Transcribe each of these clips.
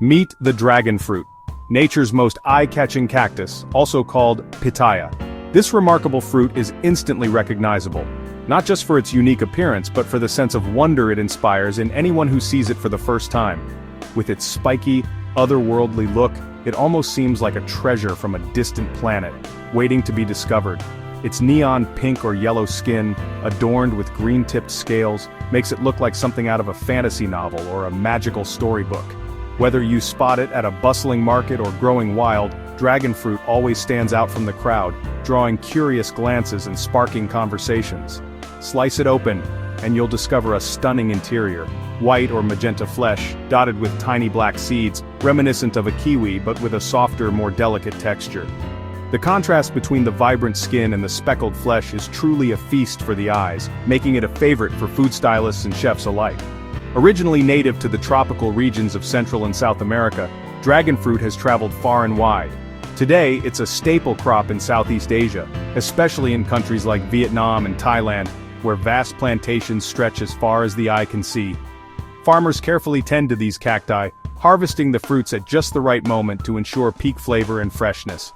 Meet the dragon fruit, nature's most eye-catching cactus, also called pitaya. This remarkable fruit is instantly recognizable, not just for its unique appearance but for the sense of wonder it inspires in anyone who sees it for the first time. With its spiky, otherworldly look, it almost seems like a treasure from a distant planet, waiting to be discovered. Its neon pink or yellow skin, adorned with green-tipped scales, makes it look like something out of a fantasy novel or a magical storybook. Whether you spot it at a bustling market or growing wild, dragon fruit always stands out from the crowd, drawing curious glances and sparking conversations. Slice it open, and you'll discover a stunning interior, white or magenta flesh, dotted with tiny black seeds, reminiscent of a kiwi but with a softer, more delicate texture. The contrast between the vibrant skin and the speckled flesh is truly a feast for the eyes, making it a favorite for food stylists and chefs alike. Originally native to the tropical regions of Central and South America, dragon fruit has traveled far and wide. Today, it's a staple crop in Southeast Asia, especially in countries like Vietnam and Thailand, where vast plantations stretch as far as the eye can see. Farmers carefully tend to these cacti, harvesting the fruits at just the right moment to ensure peak flavor and freshness.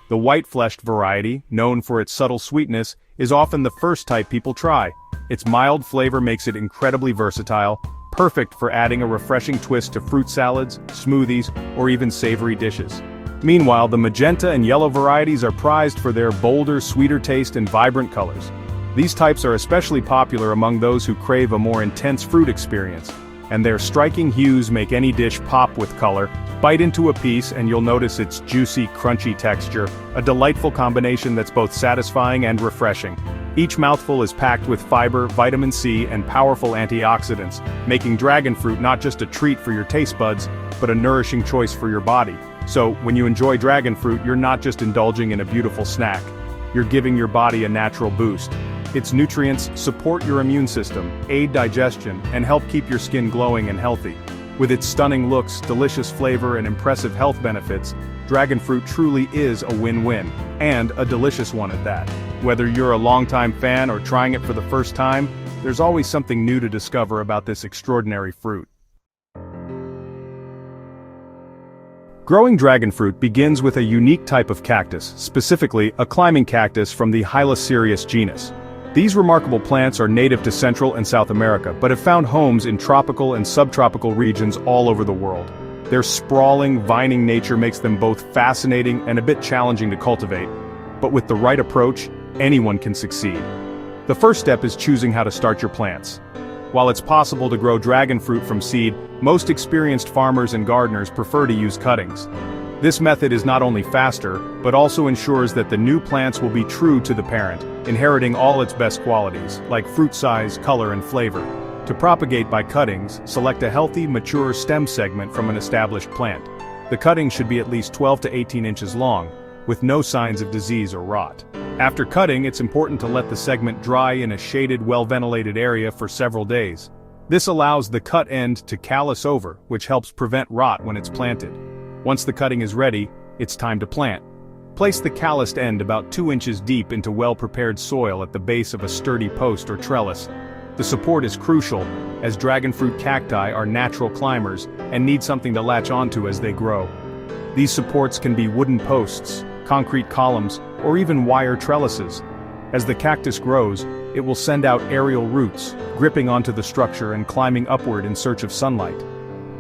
The white-fleshed variety, known for its subtle sweetness, is often the first type people try. Its mild flavor makes it incredibly versatile, perfect for adding a refreshing twist to fruit salads, smoothies, or even savory dishes. Meanwhile, the magenta and yellow varieties are prized for their bolder, sweeter taste and vibrant colors. These types are especially popular among those who crave a more intense fruit experience, and their striking hues make any dish pop with color. Bite into a piece and you'll notice its juicy, crunchy texture, a delightful combination that's both satisfying and refreshing. Each mouthful is packed with fiber, vitamin C, and powerful antioxidants, making dragon fruit not just a treat for your taste buds, but a nourishing choice for your body. So, when you enjoy dragon fruit, you're not just indulging in a beautiful snack. You're giving your body a natural boost. Its nutrients support your immune system, aid digestion, and help keep your skin glowing and healthy. With its stunning looks, delicious flavor, and impressive health benefits, dragon fruit truly is a win-win, and a delicious one at that. Whether you're a longtime fan or trying it for the first time, there's always something new to discover about this extraordinary fruit. Growing dragon fruit begins with a unique type of cactus, specifically a climbing cactus from the Hylocereus genus. These remarkable plants are native to Central and South America, but have found homes in tropical and subtropical regions all over the world. Their sprawling, vining nature makes them both fascinating and a bit challenging to cultivate. But with the right approach, anyone can succeed. The first step is choosing how to start your plants. While it's possible to grow dragon fruit from seed, most experienced farmers and gardeners prefer to use cuttings. This method is not only faster, but also ensures that the new plants will be true to the parent, inheriting all its best qualities, like fruit size, color, and flavor. To propagate by cuttings, select a healthy, mature stem segment from an established plant. The cutting should be at least 12 to 18 inches long, with no signs of disease or rot. After cutting, it's important to let the segment dry in a shaded, well-ventilated area for several days. This allows the cut end to callus over, which helps prevent rot when it's planted. Once the cutting is ready, it's time to plant. Place the calloused end about 2 inches deep into well-prepared soil at the base of a sturdy post or trellis. The support is crucial, as dragon fruit cacti are natural climbers and need something to latch onto as they grow. These supports can be wooden posts, concrete columns, or even wire trellises. As the cactus grows, it will send out aerial roots, gripping onto the structure and climbing upward in search of sunlight.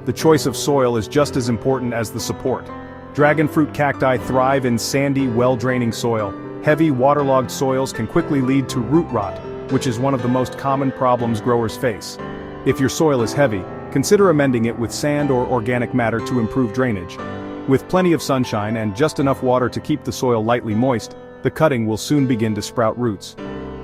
The choice of soil is just as important as the support. Dragon fruit cacti thrive in sandy, well-draining soil. Heavy, waterlogged soils can quickly lead to root rot, which is one of the most common problems growers face. If your soil is heavy, consider amending it with sand or organic matter to improve drainage. With plenty of sunshine and just enough water to keep the soil lightly moist, the cutting will soon begin to sprout roots.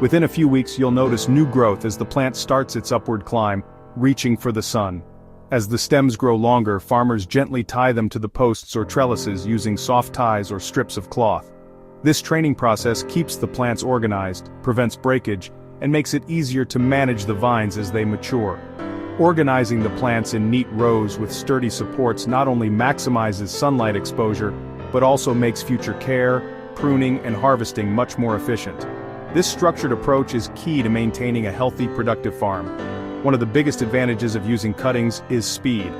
Within a few weeks you'll notice new growth as the plant starts its upward climb, reaching for the sun. As the stems grow longer, farmers gently tie them to the posts or trellises using soft ties or strips of cloth. This training process keeps the plants organized, prevents breakage, and makes it easier to manage the vines as they mature. Organizing the plants in neat rows with sturdy supports not only maximizes sunlight exposure, but also makes future care, pruning, and harvesting much more efficient. This structured approach is key to maintaining a healthy, productive farm. One of the biggest advantages of using cuttings is speed.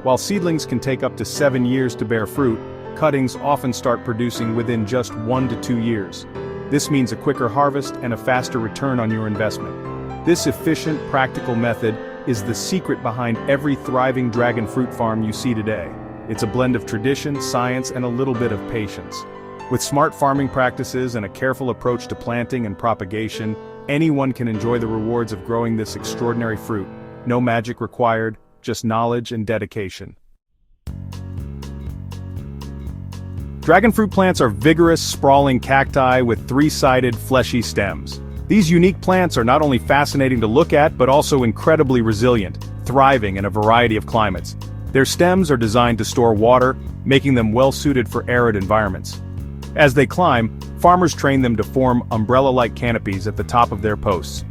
While seedlings can take up to 7 years to bear fruit, cuttings often start producing within just 1 to 2 years. This means a quicker harvest and a faster return on your investment. This efficient, practical method is the secret behind every thriving dragon fruit farm you see today. It's a blend of tradition, science, and a little bit of patience. With smart farming practices and a careful approach to planting and propagation, anyone can enjoy the rewards of growing this extraordinary fruit. No magic required, just knowledge and dedication. Dragon fruit plants are vigorous, sprawling cacti with 3-sided, fleshy stems. These unique plants are not only fascinating to look at but also incredibly resilient, thriving in a variety of climates. Their stems are designed to store water, making them well-suited for arid environments. As they climb, farmers train them to form umbrella-like canopies at the top of their posts.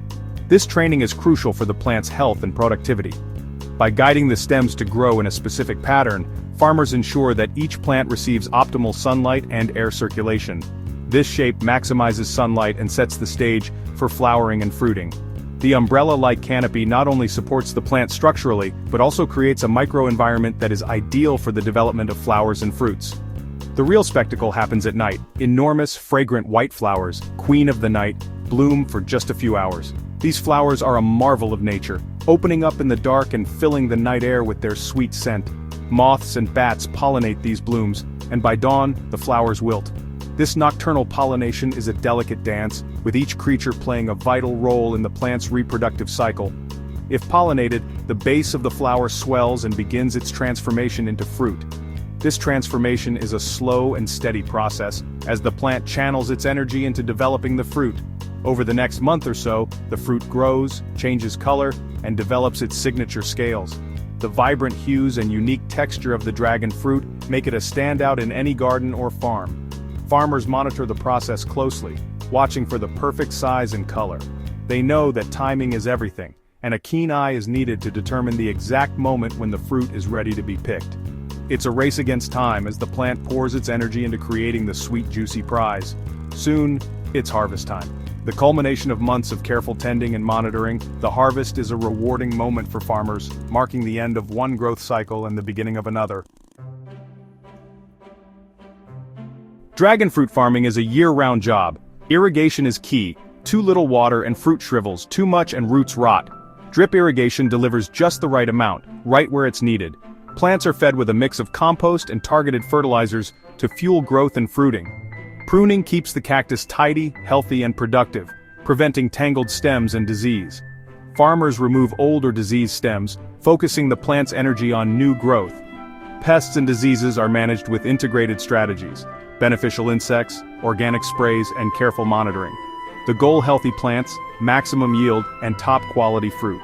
This training is crucial for the plant's health and productivity. By guiding the stems to grow in a specific pattern, farmers ensure that each plant receives optimal sunlight and air circulation. This shape maximizes sunlight and sets the stage for flowering and fruiting. The umbrella-like canopy not only supports the plant structurally, but also creates a microenvironment that is ideal for the development of flowers and fruits. The real spectacle happens at night. Enormous, fragrant white flowers, queen of the night, bloom for just a few hours. These flowers are a marvel of nature, opening up in the dark and filling the night air with their sweet scent. Moths and bats pollinate these blooms, and by dawn, the flowers wilt. This nocturnal pollination is a delicate dance, with each creature playing a vital role in the plant's reproductive cycle. If pollinated, the base of the flower swells and begins its transformation into fruit. This transformation is a slow and steady process, as the plant channels its energy into developing the fruit. Over the next month or so, the fruit grows, changes color, and develops its signature scales. The vibrant hues and unique texture of the dragon fruit make it a standout in any garden or farm. Farmers monitor the process closely, watching for the perfect size and color. They know that timing is everything, and a keen eye is needed to determine the exact moment when the fruit is ready to be picked. It's a race against time as the plant pours its energy into creating the sweet, juicy prize. Soon, it's harvest time. The culmination of months of careful tending and monitoring, the harvest is a rewarding moment for farmers, marking the end of one growth cycle and the beginning of another. Dragon fruit farming is a year-round job. Irrigation is key. Too little water and fruit shrivels, too much and roots rot. Drip irrigation delivers just the right amount, right where it's needed. Plants are fed with a mix of compost and targeted fertilizers to fuel growth and fruiting. Pruning keeps the cactus tidy, healthy, and productive, preventing tangled stems and disease. Farmers remove old or diseased stems, focusing the plant's energy on new growth. Pests and diseases are managed with integrated strategies. Beneficial insects, organic sprays, and careful monitoring. The goal: healthy plants, maximum yield, and top-quality fruit.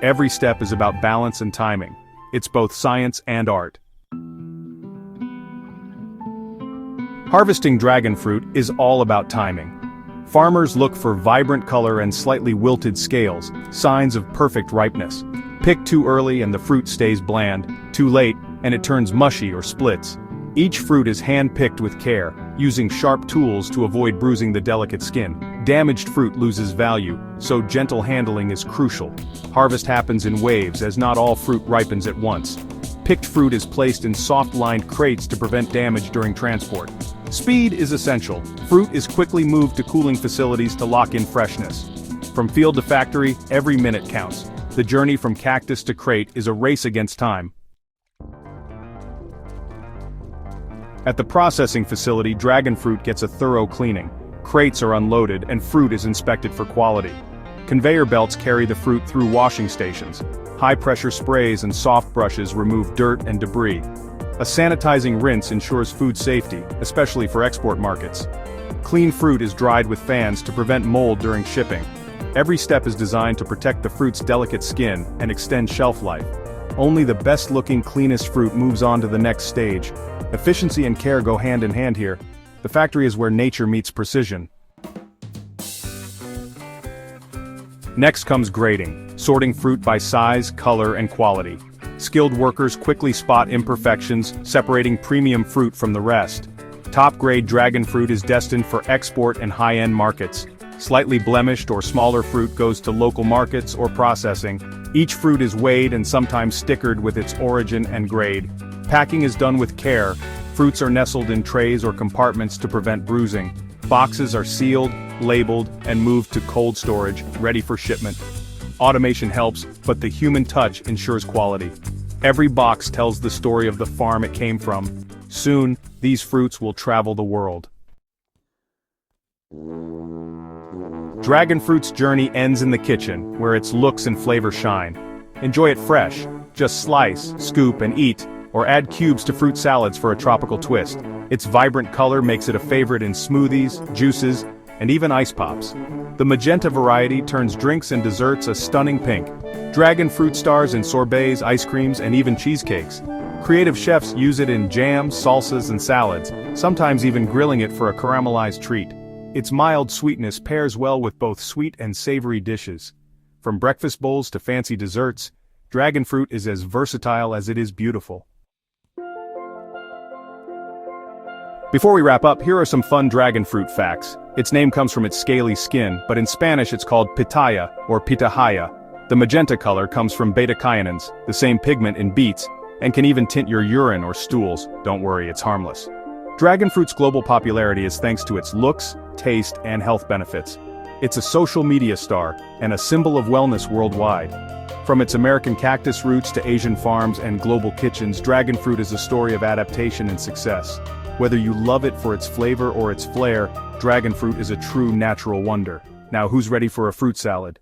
Every step is about balance and timing. It's both science and art. Harvesting dragon fruit is all about timing. Farmers look for vibrant color and slightly wilted scales, signs of perfect ripeness. Pick too early and the fruit stays bland, too late, and it turns mushy or splits. Each fruit is hand-picked with care, using sharp tools to avoid bruising the delicate skin. Damaged fruit loses value, so gentle handling is crucial. Harvest happens in waves as not all fruit ripens at once. Picked fruit is placed in soft-lined crates to prevent damage during transport. Speed is essential. Fruit is quickly moved to cooling facilities to lock in freshness. From field to factory, every minute counts. The journey from cactus to crate is a race against time. At the processing facility, dragon fruit gets a thorough cleaning. Crates are unloaded and fruit is inspected for quality. Conveyor belts carry the fruit through washing stations. High-pressure sprays and soft brushes remove dirt and debris. A sanitizing rinse ensures food safety, especially for export markets. Clean fruit is dried with fans to prevent mold during shipping. Every step is designed to protect the fruit's delicate skin and extend shelf life. Only the best-looking, cleanest fruit moves on to the next stage. Efficiency and care go hand in hand here. The factory is where nature meets precision. Next comes grading, sorting fruit by size, color, and quality. Skilled workers quickly spot imperfections, separating premium fruit from the rest. Top-grade dragon fruit is destined for export and high-end markets. Slightly blemished or smaller fruit goes to local markets or processing. Each fruit is weighed and sometimes stickered with its origin and grade. Packing is done with care. Fruits are nestled in trays or compartments to prevent bruising. Boxes are sealed, labeled, and moved to cold storage, ready for shipment. Automation helps, but the human touch ensures quality. Every box tells the story of the farm it came from. Soon, these fruits will travel the world. Dragon fruit's journey ends in the kitchen, where its looks and flavor shine. Enjoy it fresh. Just slice, scoop, and eat, or add cubes to fruit salads for a tropical twist. Its vibrant color makes it a favorite in smoothies, juices, and even ice pops. The magenta variety turns drinks and desserts a stunning pink. Dragon fruit stars in sorbets, ice creams, and even cheesecakes. Creative chefs use it in jams, salsas, and salads, sometimes even grilling it for a caramelized treat. Its mild sweetness pairs well with both sweet and savory dishes. From breakfast bowls to fancy desserts, dragon fruit is as versatile as it is beautiful. Before we wrap up, here are some fun dragon fruit facts. Its name comes from its scaly skin, but in Spanish it's called pitaya, or pitahaya. The magenta color comes from beta-cyanins, the same pigment in beets, and can even tint your urine or stools. Don't worry, it's harmless. Dragon fruit's global popularity is thanks to its looks, taste, and health benefits. It's a social media star, and a symbol of wellness worldwide. From its American cactus roots to Asian farms and global kitchens, dragon fruit is a story of adaptation and success. Whether you love it for its flavor or its flair, dragon fruit is a true natural wonder. Now who's ready for a fruit salad?